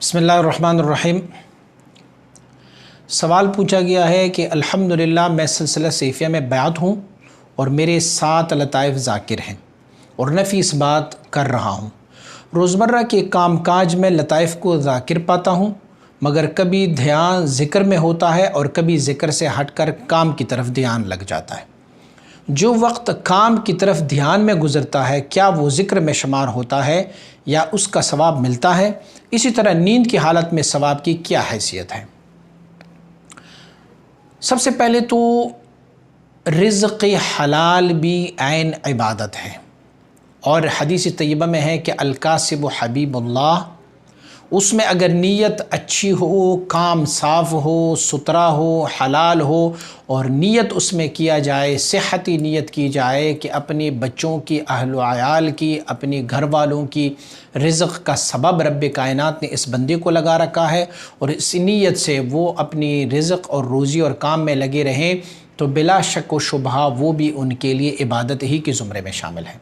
बिस्मिल्लाहिर्रहमानिर्रहीम। सवाल पूछा गया है कि अल्हम्दुलिल्लाह मैं सिलसिला सैफिया में बैत हूँ और मेरे 7 लताइफ़ ज़ाकिर हैं और नफीस बात कर रहा हूँ। रोज़मर्रा के काम काज में लताइफ़ को ज़ाकिर पाता हूँ, मगर कभी ध्यान ज़िक्र में होता है और कभी ज़िक्र से हटकर काम की तरफ ध्यान लग जाता है। जो वक्त काम की तरफ ध्यान में गुज़रता है, क्या वो ज़िक्र में शुमार होता है या उसका सवाब मिलता है? इसी तरह नींद की हालत में सवाब की क्या हैसियत है? सबसे पहले तो रिज़्क़ हलाल भी ऐन इबादत है और हदीस तय्यबा में है कि अल-कासिब हबीबुल्लाह। उसमें अगर नीयत अच्छी हो, काम साफ़ हो, सुथरा हो, हलाल हो और नीयत उसमें किया जाए, सेहती नीयत की जाए कि अपने बच्चों की, अहल व अयाल की, अपने घर वालों की रिज़्क़ का सबब रब्ब कायनात ने इस बंदे को लगा रखा है और इस नीयत से वो अपनी रिज़्क़ और रोज़ी और काम में लगे रहें, तो बिला शक व शुबहा वो भी उनके लिए इबादत ही के ज़ुमरे में शामिल है।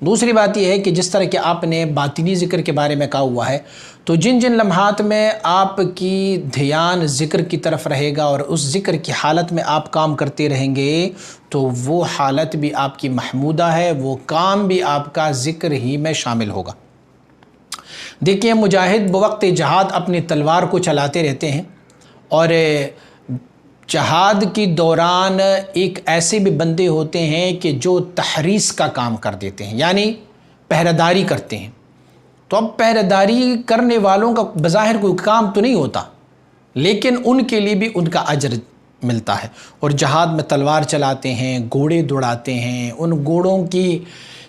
दूसरी बात यह है कि जिस तरह कि आपने बातिनी ज़िक्र के बारे में कहा हुआ है, तो जिन जिन लम्हात में आपकी ध्यान ज़िक्र की तरफ रहेगा और उस ज़िक्र की हालत में आप काम करते रहेंगे, तो वो हालत भी आपकी महमूदा है, वो काम भी आपका ज़िक्र ही में शामिल होगा। देखिए, मुजाहिद बवक्त जहाद अपनी तलवार को चलाते रहते हैं और जहाद की दौरान एक ऐसे भी बंदे होते हैं कि जो तहरीस का काम कर देते हैं, यानी पहरेदारी करते हैं। तो अब पहरेदारी करने वालों का बज़ाहिर कोई काम तो नहीं होता, लेकिन उनके लिए भी उनका अजर मिलता है। और जहाद में तलवार चलाते हैं, घोड़े दौड़ाते हैं, उन घोड़ों की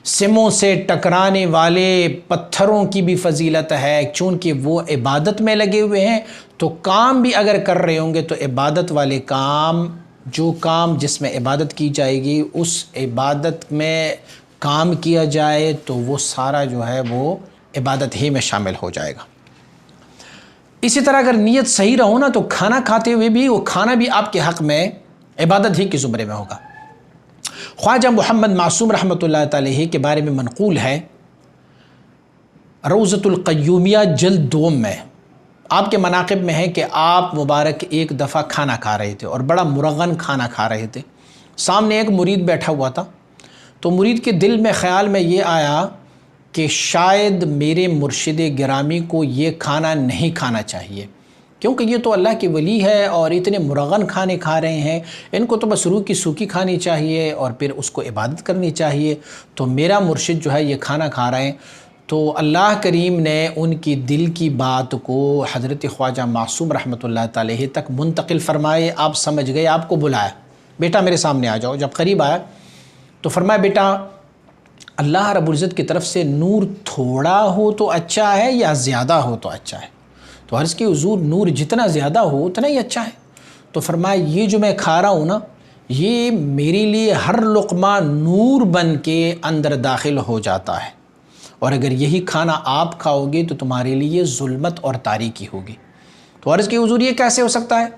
सिमों से टकराने वाले पत्थरों की भी फजीलत है, चूँकि वो इबादत में लगे हुए हैं। तो काम भी अगर कर रहे होंगे तो इबादत वाले काम, जो काम जिसमें इबादत की जाएगी उस इबादत में काम किया जाए तो वो सारा जो है वो इबादत ही में शामिल हो जाएगा। इसी तरह अगर नीयत सही रहो ना, तो खाना खाते हुए भी वो खाना भी आपके हक़ में इबादत ही के ज़ुमरे में होगा। ख्वाजा मोहम्मद मासूम रहमतुल्लाह अलैहि के बारे में मनक़ूल है, रौज़तुल क़य्यूमिया जल्द 2 में आपके मनाक़िब में है कि आप मुबारक एक दफ़ा खाना खा रहे थे और बड़ा मुरग़न खाना खा रहे थे। सामने एक मुरीद बैठा हुआ था, तो मुरीद के दिल में ख़्याल में ये आया कि शायद मेरे मुर्शिद गिरामी को ये खाना नहीं खाना चाहिए, क्योंकि ये तो अल्लाह के वली है और इतने मुरग़न खाने खा रहे हैं, इनको तो बस रूह की सूखी खानी चाहिए और फिर उसको इबादत करनी चाहिए। तो मेरा मुर्शिद जो है ये खाना खा रहे हैं। तो अल्लाह करीम ने उनकी दिल की बात को हज़रत ख्वाजा मासूम रहमतुल्लाह अलैहि तक मुंतकिल फ़रमाए। आप समझ गए, आपको बुलाया, बेटा मेरे सामने आ जाओ। जब करीब आया तो फरमाया, बेटा अल्लाह रब्बुल इज़्ज़त की तरफ से नूर थोड़ा हो तो अच्छा है या ज़्यादा हो तो अच्छा है? तो अर्ज़ की हुज़ूर, नूर जितना ज़्यादा हो उतना ही अच्छा है। तो फरमाया, ये जो मैं खा रहा हूँ ना, ये मेरे लिए हर लुक़मा नूर बन के अंदर दाखिल हो जाता है, और अगर यही खाना आप खाओगे तो तुम्हारे लिए ज़ुल्मत और तारीकी होगी। तो अर्ज़ की हुज़ूर, ये कैसे हो सकता है?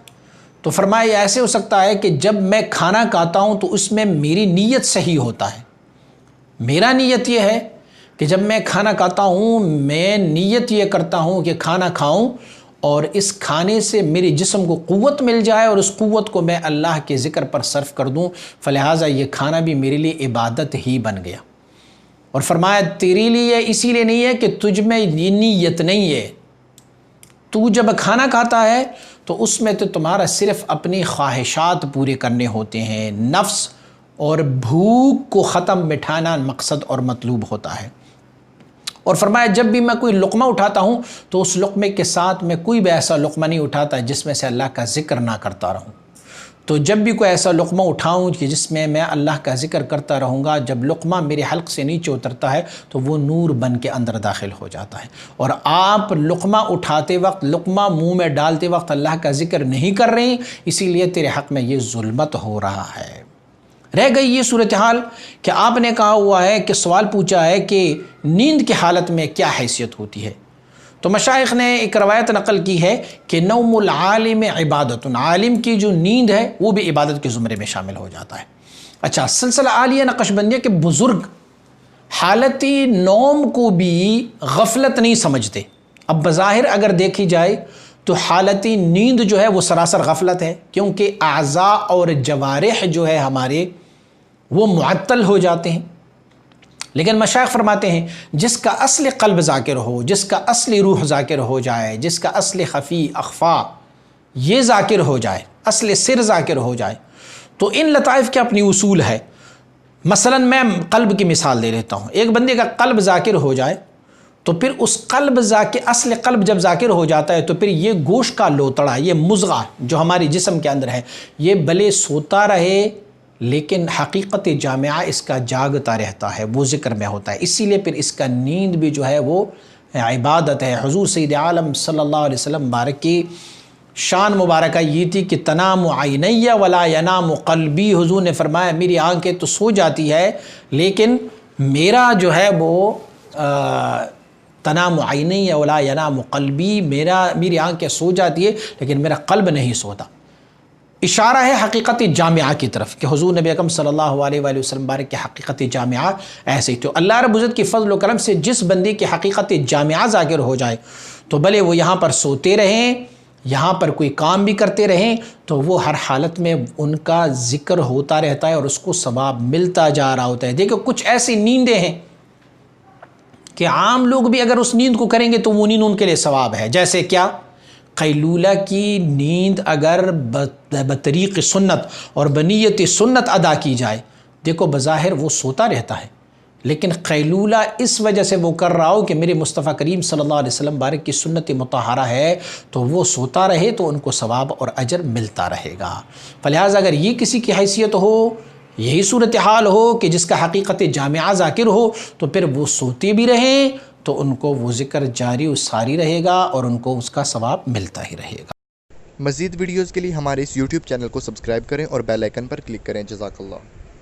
तो फरमाया, ऐसे हो सकता है कि जब मैं खाना खाता हूँ तो उसमें मेरी नीयत सही होता है। मेरा नीयत ये है कि जब मैं खाना खाता हूँ, मैं नीयत ये करता हूँ कि खाना खाऊँ और इस खाने से मेरे जिस्म को क़ुव्वत मिल जाए और उस क़ुव्वत को मैं अल्लाह के ज़िक्र पर सर्फ़ कर दूँ, फ़लिहाज़ा ये खाना भी मेरे लिए इबादत ही बन गया। और फरमाया, तेरे लिए इसीलिए नहीं है कि तुझ में ये नीयत नहीं है। तू जब खाना खाता है तो उसमें तो तुम्हारा सिर्फ़ अपनी ख्वाहिशात पूरे करने होते हैं, नफ्स और भूख को ख़त्म मिटाना मकसद और मतलूब होता है। और फरमाया, जब भी मैं कोई लुक़मा उठाता हूँ तो उस लुक़मे के साथ मैं कोई भी ऐसा लुक़मा नहीं उठाता जिसमें से अल्लाह का ज़िक्र ना करता रहूँ। तो जब भी कोई ऐसा लुक़मा उठाऊँ कि जिसमें मैं अल्लाह का ज़िक्र करता रहूँगा, जब लुक़मा मेरे हल्क़ से नीचे उतरता है तो वो नूर बन के अंदर दाखिल हो जाता है। और आप लुक़मा उठाते वक्त, लुक़मा मुँह में डालते वक्त अल्लाह का ज़िक्र नहीं कर रहे, इसीलिए तेरे हक़ में ये ज़ुल्मत हो रहा है। रह गई ये सूरत हाल कि आपने कहा हुआ है कि सवाल पूछा है कि नींद की हालत में क्या हैसियत होती है। तो मशाइख़ ने एक रवायत नक़ल की है कि नौमुल आलिम इबादतुन, आलिम की जो नींद है वो भी इबादत के ज़ुमरे में शामिल हो जाता है। अच्छा, सिलसिला आलिया नक्शबंदिया के बुज़ुर्ग हालती नौम को भी गफलत नहीं समझते। اب بظاہر اگر دیکھی جائے تو حالتی نیند جو ہے وہ سراسر غفلت ہے، کیونکہ اعضاء اور جوارح جو ہے ہمارے وہ معطل ہو جاتے ہیں۔ لیکن مشائخ فرماتے ہیں جس کا اصل قلب ذاکر ہو، جس کا اصل روح ذاکر ہو جائے، جس کا اصل خفی اخفا یہ ذاکر ہو جائے، اصل سر ذاکر ہو جائے، تو ان لطائف کے اپنی اصول ہے۔ مثلا میں قلب کی مثال دے لیتا ہوں، ایک بندے کا قلب ذاکر ہو جائے تو پھر اس قلب ذاکر، اصل قلب جب ذاکر ہو جاتا ہے تو پھر یہ گوشت کا لوتڑا، یہ مضغہ جو ہماری جسم کے اندر ہے، یہ بھلے سوتا رہے لیکن حقیقت جامعہ اس کا جاگتا رہتا ہے، وہ ذکر میں ہوتا ہے۔ اسی لیے پھر اس کا نیند بھی جو ہے وہ عبادت ہے۔ حضور سید عالم صلی اللہ علیہ وسلم مبارک کی شان مبارکہ یہ تھی کہ تنام عینی ولا ینام قلبی، حضور نے فرمایا میری آنکھیں تو سو جاتی ہے لیکن میرا جو ہے وہ تنام عینی ولا ینام قلبی، میری آنکھیں سو جاتی ہے لیکن میرا قلب نہیں سوتا۔ اشارہ ہے حقیقت جامعہ کی طرف کہ حضور نبی اکرم صلی اللہ علیہ وآلہ وسلم بارک کی حقیقت جامعہ ایسے ہی۔ تو اللہ رب العزت کی فضل و کرم سے جس بندے کی حقیقت جامعہ ذاکر ہو جائے تو بھلے وہ یہاں پر سوتے رہیں، یہاں پر کوئی کام بھی کرتے رہیں، تو وہ ہر حالت میں ان کا ذکر ہوتا رہتا ہے اور اس کو ثواب ملتا جا رہا ہوتا ہے۔ دیکھو کچھ ایسی نیندیں ہیں کہ عام لوگ بھی اگر اس نیند کو کریں گے تو وہ نیند ان کے لیے ثواب ہے۔ جیسے کیا؟ قیلولہ کی نیند اگر بطریق سنت اور بنیت سنت ادا کی جائے، دیکھو بظاہر وہ سوتا رہتا ہے لیکن قیلولہ اس وجہ سے وہ کر رہا ہو کہ میرے مصطفیٰ کریم صلی اللہ علیہ وسلم بارک کی سنت مطہرہ ہے، تو وہ سوتا رہے تو ان کو ثواب اور اجر ملتا رہے گا۔ فلہٰذا اگر یہ کسی کی حیثیت ہو، یہی صورتحال ہو کہ جس کا حقیقت جامعہ ذاکر ہو، تو پھر وہ سوتے بھی رہیں تو ان کو وہ ذکر جاری و ساری رہے گا اور ان کو اس کا ثواب ملتا ہی رہے گا۔ مزید ویڈیوز کے لیے ہمارے اس YouTube چینل کو سبسکرائب کریں اور بیل آئیکن پر کلک کریں۔ جزاک اللہ۔